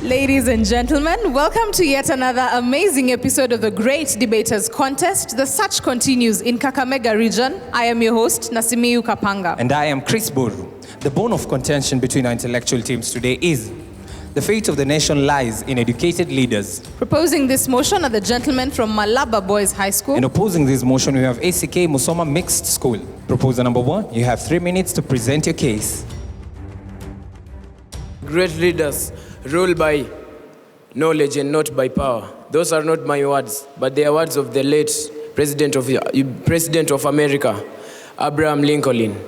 Ladies and gentlemen, welcome to yet another amazing episode of the Great Debaters Contest. The search continues in Kakamega region. I am your host, Nasimiu Kapanga. And I am Chris Boru. The bone of contention between our intellectual teams today is the fate of the nation lies in educated leaders. Proposing this motion are the gentlemen from Malava Boys High School. In opposing this motion, we have ACK Musoma Mixed School. Proposer number 1, you have 3 minutes to present your case. Great leaders rule by knowledge and not by power. Those are not my words, but they are words of the late President of America, Abraham Lincoln.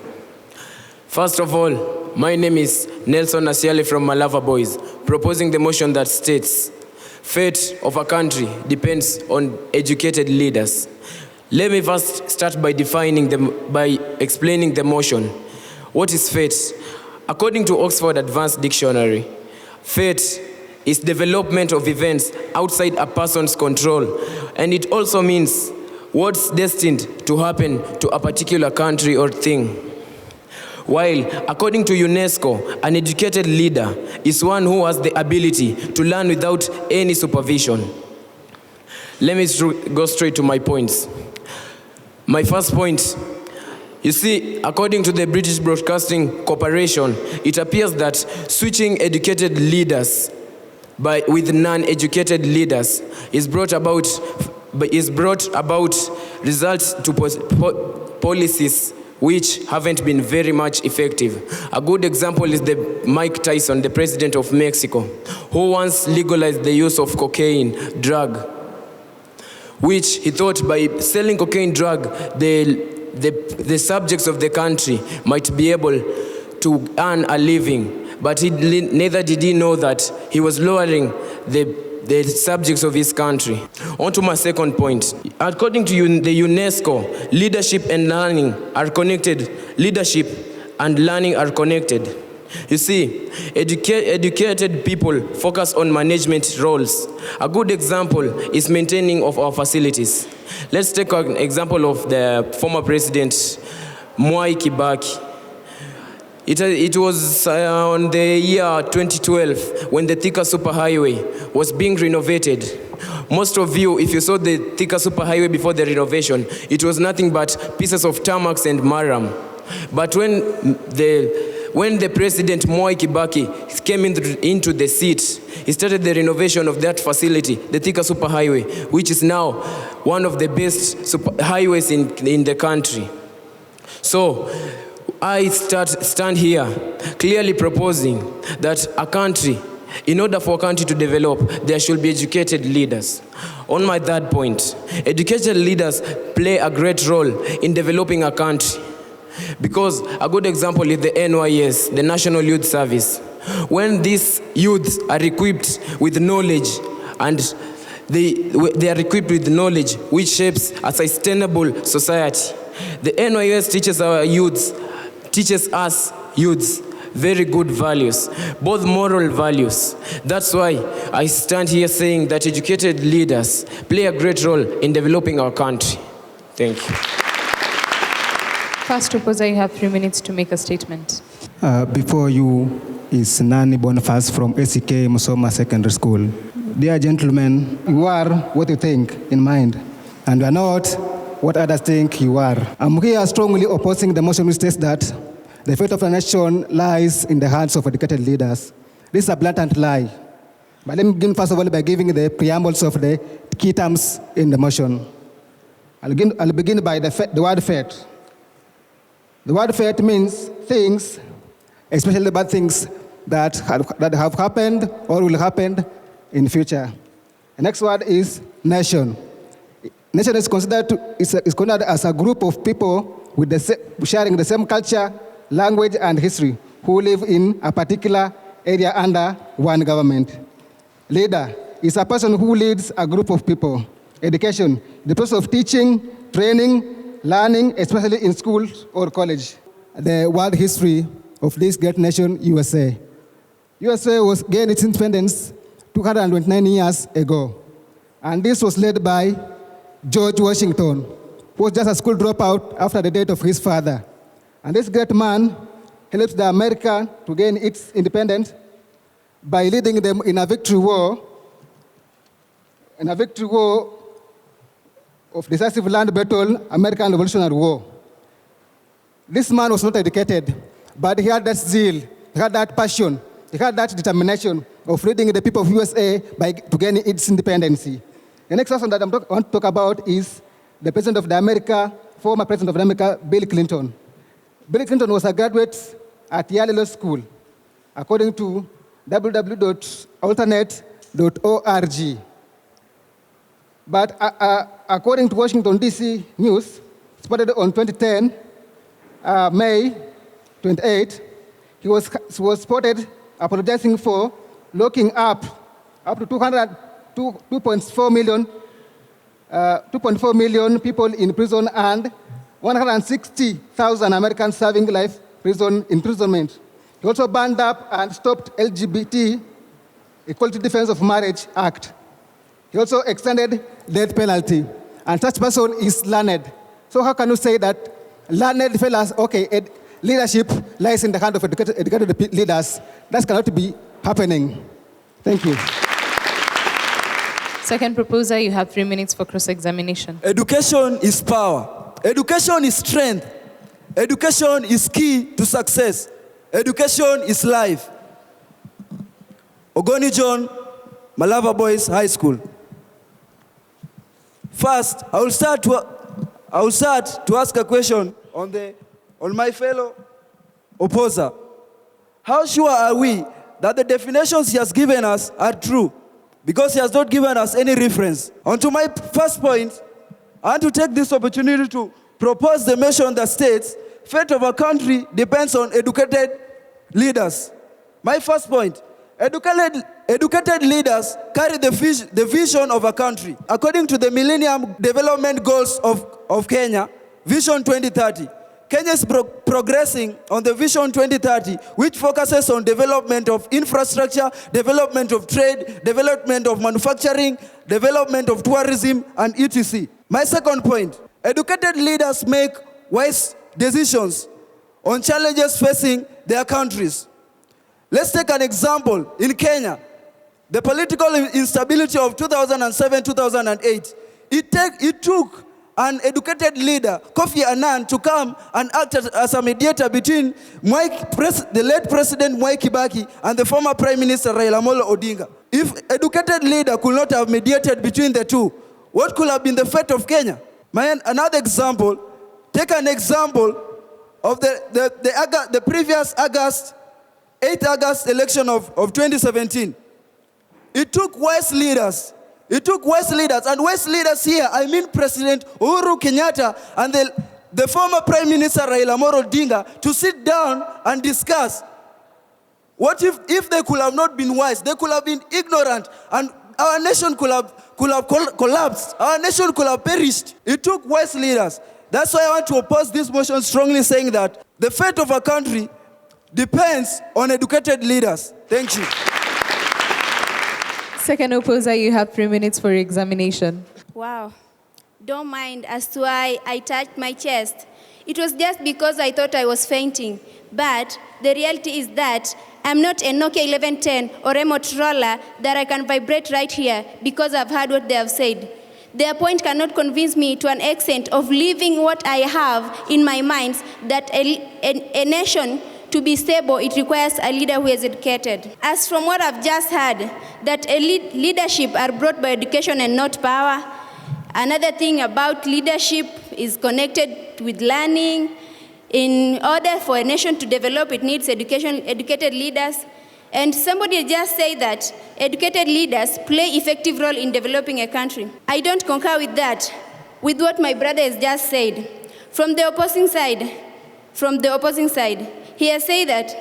First of all, my name is Nelson Asiale from Malava Boys, proposing the motion that states, fate of a country depends on educated leaders. Let me first start by explaining the motion. What is fate? According to Oxford Advanced Dictionary, fate is development of events outside a person's control, and it also means what's destined to happen to a particular country or thing. While, according to UNESCO, an educated leader is one who has the ability to learn without any supervision. Let me go straight to my points. My first point, you see, according to the British Broadcasting Corporation, it appears that switching educated leaders with non-educated leaders is brought about results to policies which haven't been very much effective. A good example is the Mike Tyson, the president of Mexico, who once legalized the use of cocaine drug, which he thought by selling cocaine drug, the subjects of the country might be able to earn a living. But neither did he know that he was lowering the subjects of his country. On to my second point. According to the UNESCO, leadership and learning are connected. Leadership and learning are connected. You see, educated people focus on management roles. A good example is maintaining of our facilities. Let's take an example of the former president, Mwai Kibaki. It was on the year 2012 when the Thika Superhighway was being renovated. Most of you, if you saw the Thika Superhighway before the renovation, it was nothing but pieces of tarmacs and marram. But when the president Mwai Kibaki came into the seat, he started the renovation of that facility, the Thika Superhighway, which is now one of the best highways in the country. So I stand here clearly proposing that in order for a country to develop, there should be educated leaders. On my third point, educated leaders play a great role in developing a country. Because a good example is the NYS, the National Youth Service. When these youths are equipped with knowledge, and they are equipped with knowledge which shapes a sustainable society, the NYS teaches us youths very good values, both moral values. That's why I stand here saying that educated leaders play a great role in developing our country. Thank you. First proposer, you have 3 minutes to make a statement. Before you is Nani Boniface from ACK Musoma Secondary School. Dear gentlemen, you are what you think in mind, and you are not what others think you are. I'm here strongly opposing the motion which states that the fate of the nation lies in the hands of educated leaders. This is a blatant lie. But let me begin first of all by giving the preambles of the key terms in the motion. I'll begin by the word fate. The word fate means things, especially bad things that have happened or will happen in the future. The next word is nation. Nation is considered as a group of people sharing the same culture, language, and history who live in a particular area under one government. Leader is a person who leads a group of people. Education, the process of teaching, training, learning, especially in school or college. The world history of this great nation, USA. USA was gained its independence 229 years ago. And this was led by George Washington, who was just a school dropout after the death of his father. And this great man helped America to gain its independence by leading them in a victory war of decisive land battle, American Revolutionary War. This man was not educated, but he had that zeal, he had that passion, he had that determination of leading the people of USA to gain its independence. The next person that I want to talk about is the President of former President of America, Bill Clinton. Bill Clinton was a graduate at Yale Law School, according to www.alternate.org. But according to Washington, D.C. News, spotted on 2010, May 28, he was spotted apologizing for locking up to 2.4 million people in prison and 160,000 Americans serving life imprisonment. He also banned up and stopped LGBT, Equality Defense of Marriage Act. He also extended death penalty. And such person is learned. So how can you say that learned fellas, okay, leadership lies in the hand of educated leaders? That cannot be happening. Thank you. Second proposer, you have 3 minutes for cross-examination. Education is power. Education is strength. Education is key to success. Education is life. Ogoni John, Malava Boys High School. First, I will start to ask a question on my fellow opposer. How sure are we that the definitions he has given us are true? Because he has not given us any reference. On to my first point, I want to take this opportunity to propose the motion that states, fate of a country depends on educated leaders. My first point, educated leaders carry the vision of a country. According to the Millennium Development Goals of Kenya, Vision 2030, Kenya is progressing on the Vision 2030, which focuses on development of infrastructure, development of trade, development of manufacturing, development of tourism, and etc. My second point, educated leaders make wise decisions on challenges facing their countries. Let's take an example. In Kenya, the political instability of 2007-2008, it took an educated leader, Kofi Annan, to come and act as a mediator between the late President Mwai Kibaki and the former Prime Minister Raila Amolo Odinga. If educated leader could not have mediated between the two, what could have been the fate of Kenya? Another example, take an example of the previous 8th August election of 2017. It took wise leaders. And wise leaders here, I mean President Uhuru Kenyatta and the former Prime Minister Raila Amolo Odinga to sit down and discuss. What if they could have not been wise? They could have been ignorant, and our nation could have collapsed. Our nation could have perished. It took wise leaders. That's why I want to oppose this motion strongly, saying that the fate of a country depends on educated leaders. Thank you. Second opposer, you have 3 minutes for examination. Wow. Don't mind as to why I touched my chest. It was just because I thought I was fainting. But the reality is that I'm not a Nokia 1110 or a Motorola that I can vibrate right here because I've heard what they have said. Their point cannot convince me to an extent of leaving what I have in my mind that a nation to be stable, it requires a leader who is educated. As from what I've just heard, that leadership are brought by education and not power. Another thing about leadership is connected with learning. In order for a nation to develop, it needs educated leaders. And somebody just said that educated leaders play effective role in developing a country. I don't concur with that, with what my brother has just said. From the opposing side, he has said that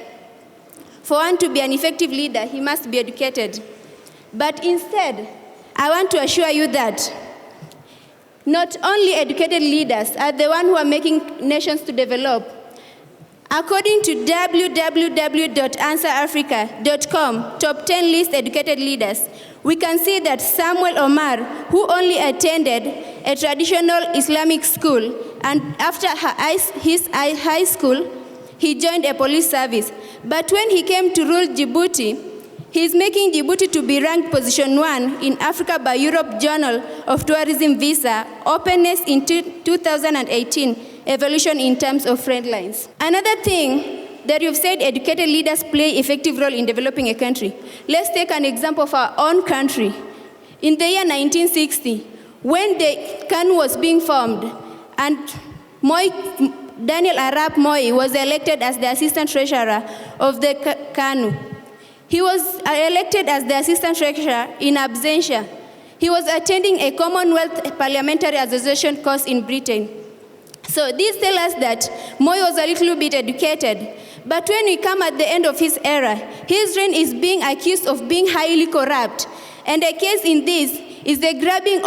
for one to be an effective leader, he must be educated. But instead, I want to assure you that not only educated leaders are the ones who are making nations to develop. According to www.answerafrica.com, top 10 list educated leaders, we can see that Samuel Omar, who only attended a traditional Islamic school, and after his high school, he joined a police service. But when he came to rule Djibouti, He is making Djibouti to be ranked position 1 in Africa by Europe Journal of Tourism Visa, Openness in 2018, Evolution in terms of friend lines. Another thing that you've said educated leaders play effective role in developing a country. Let's take an example of our own country. In the year 1960, when the KANU was being formed and Daniel Arap Moi was elected as the assistant treasurer of the KANU. He was elected as the assistant treasurer in absentia. He was attending a Commonwealth Parliamentary Association course in Britain. So this tells us that Moi was a little bit educated. But when we come at the end of his era, his reign is being accused of being highly corrupt. And a case in this is the grabbing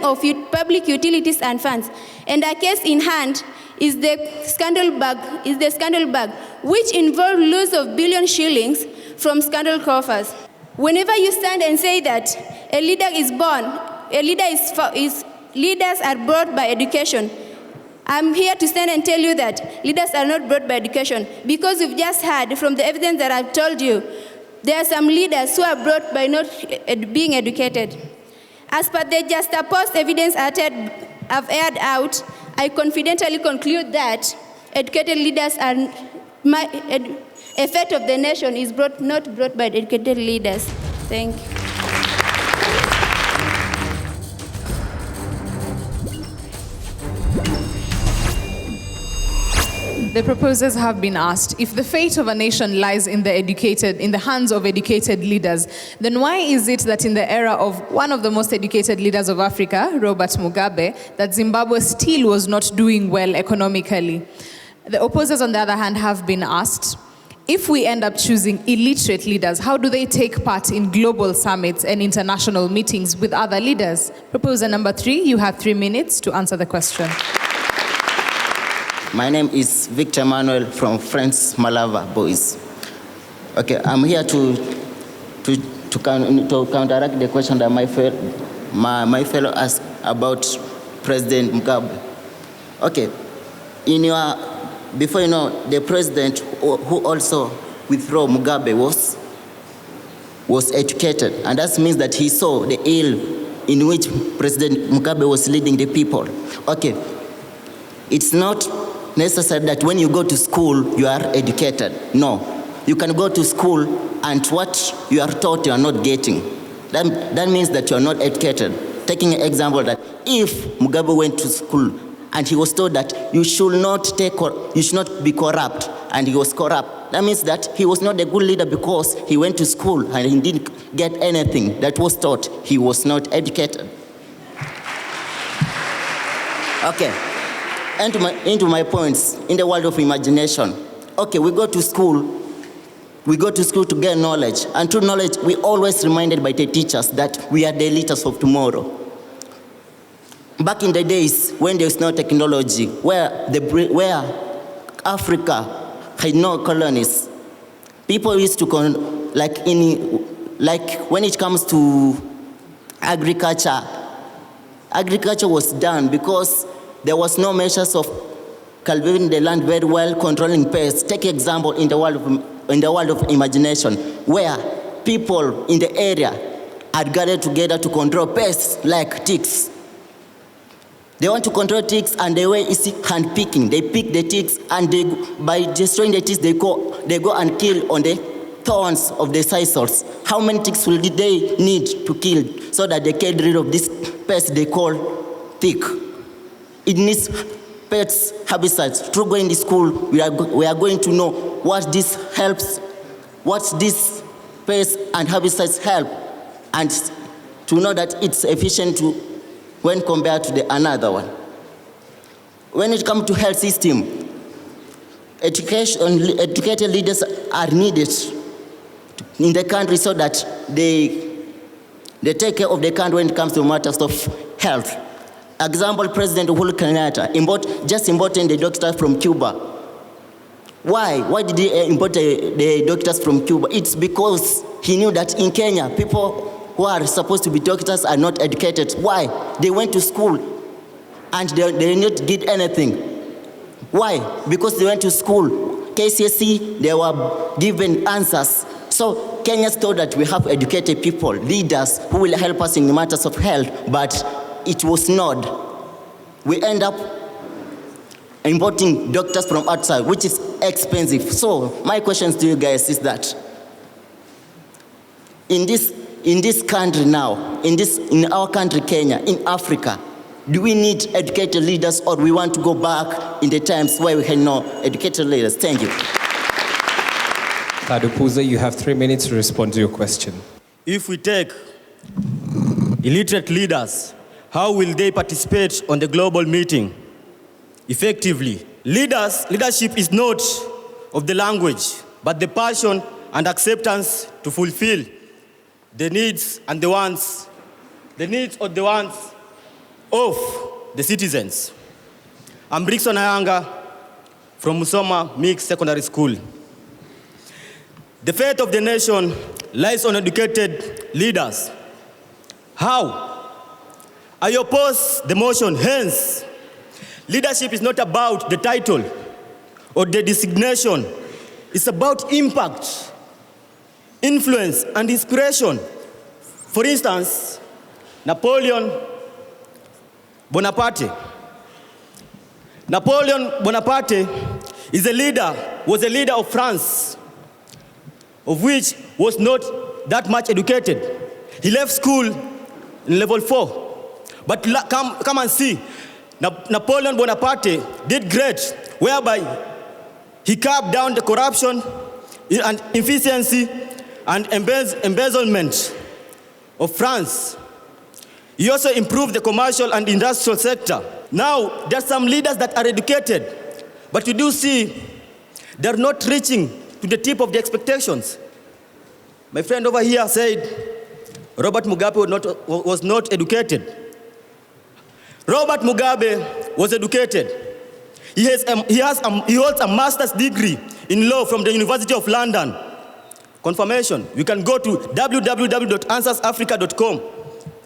of public utilities and funds. And a case in hand is the scandal bag, which involved loss of billion shillings from scandal coffers. Whenever you stand and say that a leader is born, leaders are brought by education, I'm here to stand and tell you that leaders are not brought by education, because we've just heard from the evidence that I've told you, there are some leaders who are brought by not being educated. As per the juxtaposed evidence I've aired out, I confidently conclude that educated leaders are effect of the nation is not brought by educated leaders. Thank you. The proposers have been asked, if the fate of a nation lies in the hands of educated leaders, then why is it that in the era of one of the most educated leaders of Africa, Robert Mugabe, that Zimbabwe still was not doing well economically? The opposers, on the other hand, have been asked, if we end up choosing illiterate leaders, how do they take part in global summits and international meetings with other leaders? Proposer number 3, you have 3 minutes to answer the question. My name is Victor Manuel from Friends Malava Boys. Okay, I'm here to counteract the question that my fellow asked about President Mugabe. Okay, before you know, the president who also withdrew Mugabe was educated, and that means that he saw the ill in which President Mugabe was leading the people. Okay, it's not necessary that when you go to school, you are educated. No. You can go to school and what you are taught you are not getting. That means that you are not educated. Taking an example that if Mugabe went to school and he was told that you should not be corrupt, and he was corrupt, that means that he was not a good leader because he went to school and he didn't get anything that was taught. He was not educated. Okay. Into my points, in the world of imagination. Okay, we go to school to gain knowledge, and through knowledge, we always reminded by the teachers that we are the leaders of tomorrow. Back in the days when there was no technology, where Africa had no colonies, people used to, like when it comes to agriculture was done because there was no measures of cultivating the land very well, controlling pests. Take example in the world of imagination, where people in the area had gathered together to control pests like ticks. They want to control ticks, and the way is hand picking. They pick the ticks, and by destroying the ticks, they go and kill on the thorns of the sisals. How many ticks will they need to kill so that they get rid of this pest they call tick? It needs pets, herbicides. Through going to school, we are going to know what this helps, what these pests and herbicides help, and to know that it's efficient when compared to another one. When it comes to health system, educated leaders are needed in the country so that they take care of the country when it comes to matters of health. Example, President Uhuru Kenyatta just imported the doctors from Cuba. Why? Why did he import the doctors from Cuba? It's because he knew that in Kenya, people who are supposed to be doctors are not educated. Why? They went to school and they did not get anything. Why? Because they went to school. KCSE, they were given answers. So Kenyans thought that we have educated people, leaders who will help us in the matters of health, but it was not. We end up importing doctors from outside, which is expensive. So my question to you guys is that in this country now, in our country, Kenya, in Africa, do we need educated leaders, or we want to go back in the times where we had no educated leaders? Thank you. Tadupuza, you have 3 minutes to respond to your question. If we take illiterate leaders, how will they participate on the global meeting effectively? Leadership is not of the language, but the passion and acceptance to fulfill the needs and the wants of the citizens. I'm Brixon Ayanga from Musoma Mixed Secondary School. The fate of the nation lies on educated leaders. How? I oppose the motion. Hence, leadership is not about the title or the designation. It's about impact, influence, and inspiration. For instance, Napoleon Bonaparte was a leader of France, of which was not that much educated. He left school in level 4. But come and see, Napoleon Bonaparte did great, whereby he carved down the corruption and inefficiency and embezzlement of France. He also improved the commercial and industrial sector. Now, there are some leaders that are educated, but you do see they're not reaching to the tip of the expectations. My friend over here said Robert Mugabe was not educated. Robert Mugabe was educated. He holds a master's degree in law from the University of London. Confirmation, you can go to www.answersafrica.com.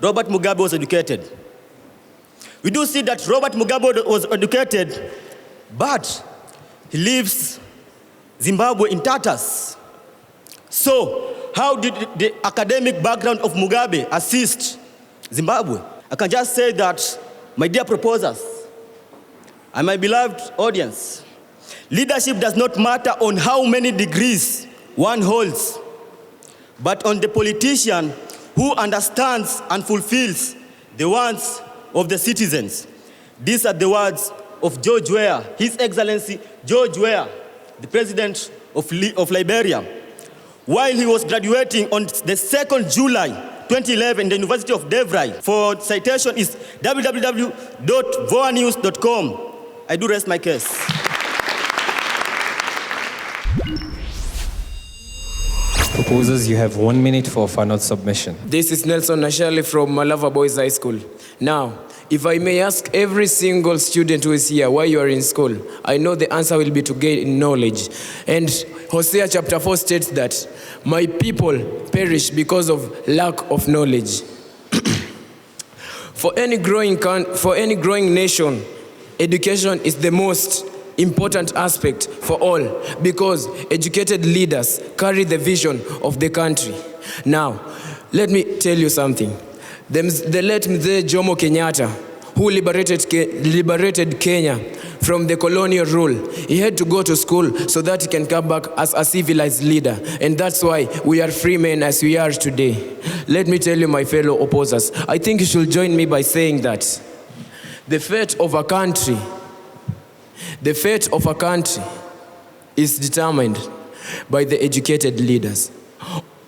Robert Mugabe was educated. We do see that Robert Mugabe was educated, but he leaves Zimbabwe in tatters. So, how did the academic background of Mugabe assist Zimbabwe? I can just say that, my dear proposers and my beloved audience, leadership does not matter on how many degrees one holds, but on the politician who understands and fulfills the wants of the citizens. These are the words of George Weah, His Excellency George Weah, the President of Liberia, while he was graduating on the 2nd July 2011 in the University of Devrai. For citation is www.voanews.com. I do rest my case. Proposers, you have 1 minute for final submission. This is Nelson Nashali from Malava Boys High School. Now, if I may ask every single student who is here why you are in school, I know the answer will be to gain knowledge. And Hosea chapter 4 states that my people perish because of lack of knowledge. For any growing nation, education is the most important aspect for all, because educated leaders carry the vision of the country. Now, let me tell you something. The late Mzee Jomo Kenyatta, who liberated Kenya from the colonial rule, he had to go to school so that he can come back as a civilized leader. And that's why we are free men as we are today. Let me tell you, my fellow opposers, I think you should join me by saying that the fate of a country is determined by the educated leaders.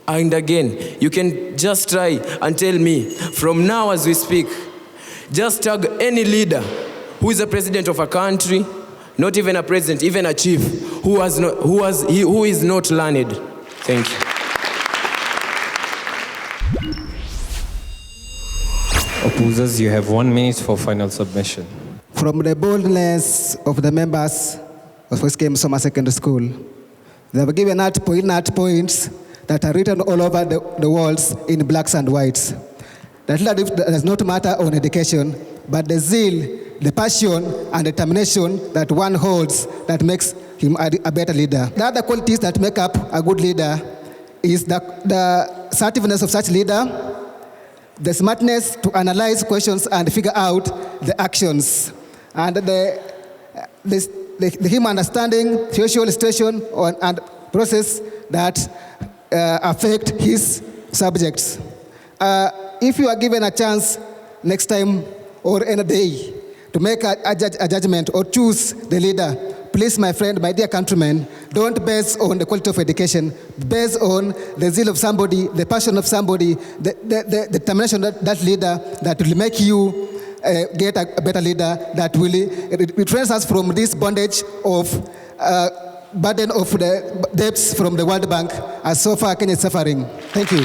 And again, you can just try and tell me, from now as we speak, just tag any leader who is a president of a country, not even a president, even a chief, who is not learned. Thank you. Opposers, you have 1 minute for final submission. From the boldness of the members of SK Musoma Secondary School, they have given out points that are written all over the walls in blacks and whites. That does not matter on education, but the zeal, the passion, and determination that one holds that makes him a better leader. The other qualities that make up a good leader is the assertiveness of such leader, the smartness to analyze questions and figure out the actions, and him understanding social situation and process that affect his subjects. If you are given a chance next time or any day to make a judgment or choose the leader, please, my friend, my dear countrymen, don't base on the quality of education, base on the zeal of somebody, the passion of somebody, the determination of that leader that will make you get a better leader that will retrace us from this bondage of burden of the debts from the World Bank, as so far Kenya is suffering. Thank you.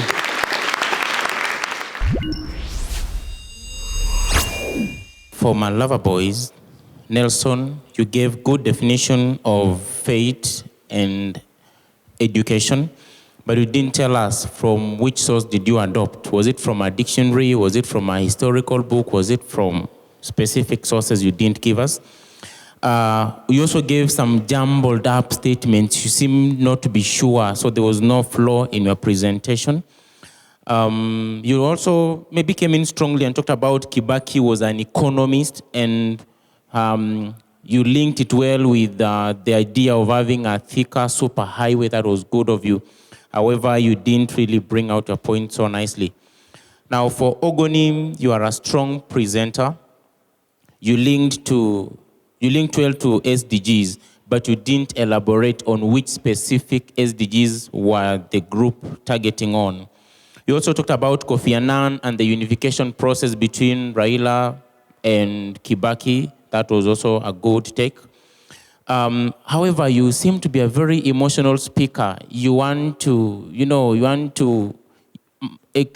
For Malava boys, Nelson, you gave good definition of faith and education, but you didn't tell us from which source did you adopt. Was it from a dictionary? Was it from a historical book? Was it from specific sources you didn't give us? You also gave some jumbled up statements. You seem not to be sure, so there was no flaw in your presentation. You also maybe came in strongly and talked about Kibaki was an economist, and you linked it well with the idea of having a thicker superhighway. That was good of you. However, you didn't really bring out your point so nicely. Now, for Ogoni, you are a strong presenter. You linked well to SDGs, but you didn't elaborate on which specific SDGs were the group targeting on. You also talked about Kofi Annan and the unification process between Raila and Kibaki. That was also a good take. However, you seem to be a very emotional speaker. You want to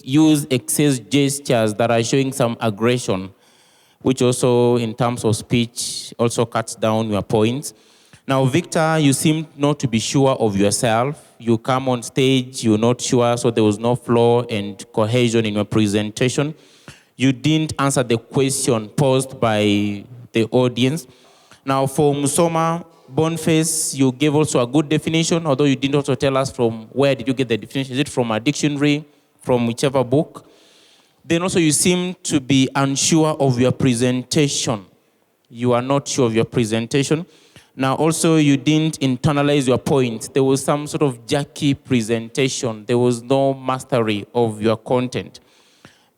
use excess gestures that are showing some aggression, which also, in terms of speech, also cuts down your points. Now, Victor, you seem not to be sure of yourself. You come on stage, you're not sure, so there was no flow and cohesion in your presentation. You didn't answer the question posed by the audience. Now, for Musoma, Boniface, you gave also a good definition, although you didn't also tell us from where did you get the definition. Is it from a dictionary, from whichever book? Then also you seem to be unsure of your presentation. You are not sure of your presentation. Now also you didn't internalize your point. There was some sort of jerky presentation. There was no mastery of your content.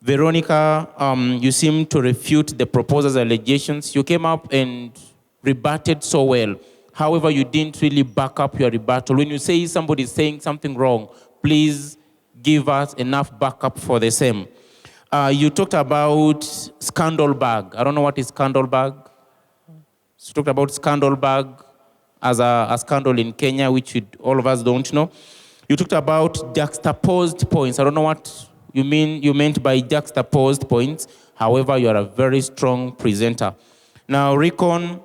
Veronica, you seem to refute the proposer's allegations. You came up and rebutted so well. However, you didn't really back up your rebuttal. When you say somebody is saying something wrong, please give us enough backup for the same. You talked about scandal bag. I don't know what is scandal bag. You talked about scandal bag as a scandal in Kenya, which all of us don't know. You talked about juxtaposed points. I don't know what you meant by juxtaposed points. However, you are a very strong presenter. Now, Recon,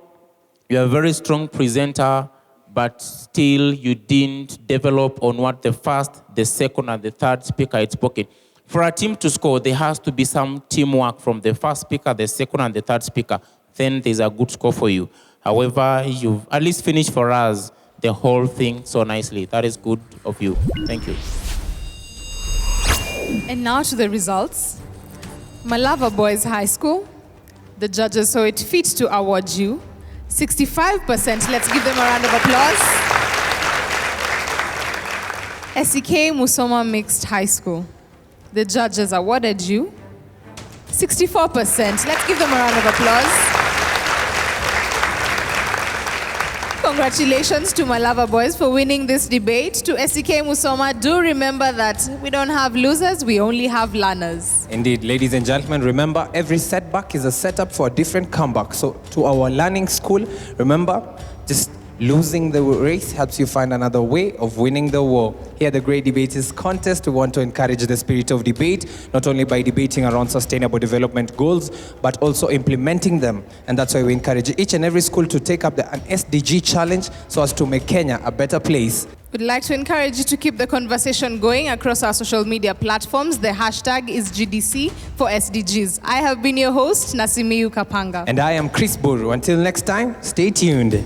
you are a very strong presenter, but still you didn't develop on what the first, the second, and the third speaker had spoken. For a team to score, there has to be some teamwork from the first speaker, the second, and the third speaker. Then there's a good score for you. However, you've at least finished for us the whole thing so nicely. That is good of you. Thank you. And now to the results. Malava Boys High School, the judges saw it fit to award you 65%. Let's give them a round of applause. SEK Musoma Mixed High School, the judges awarded you 64%. Let's give them a round of applause. Congratulations to Malava Boys for winning this debate. To SEK Musoma, do remember that we don't have losers, we only have learners. Indeed, ladies and gentlemen, remember every setback is a setup for a different comeback. So to our learning school, remember, just losing the race helps you find another way of winning the war. Here, the Great Debaters Contest, we want to encourage the spirit of debate, not only by debating around sustainable development goals, but also implementing them. And that's why we encourage each and every school to take up an SDG challenge so as to make Kenya a better place. We'd like to encourage you to keep the conversation going across our social media platforms. The hashtag is GDC for SDGs. I have been your host, Nasimiyu Kapanga. And I am Chris Buru. Until next time, stay tuned.